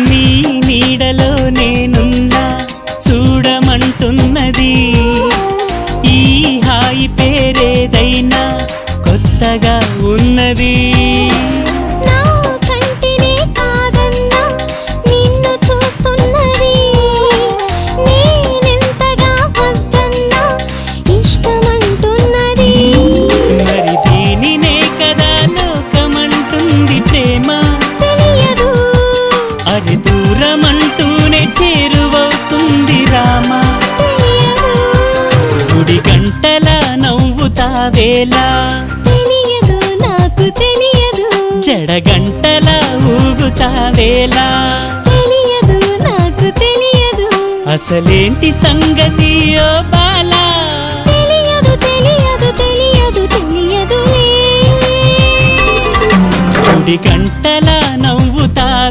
నీ నీడలో నేనున్నా చూడమంటున్నది ఈ హాయి పేరేదైనా కొత్తగా ఉన్నది నా కంటినే కాదన్నా నిన్ను చూస్తున్నది నేనెంతగా వద్దన్నా ఇష్టమంటున్నది మరి దీనినే కదా లోకమంటుంది ప్రేమ తెలియదు అది దూరమంటూనే చేరువవుతుంది రామా తెలియదు గుడి గంటల నవ్వుతావేలా తెలియదు నాకు తెలియదు జడగంటల ఊగుతావేలా తెలియదు నాకు తెలియదు అసలేంటి సంగతి ఓ బాలా తెలియదు తెలియదు తెలియదు తెలియదులే గుడి గంటల నవ్వుతావేలా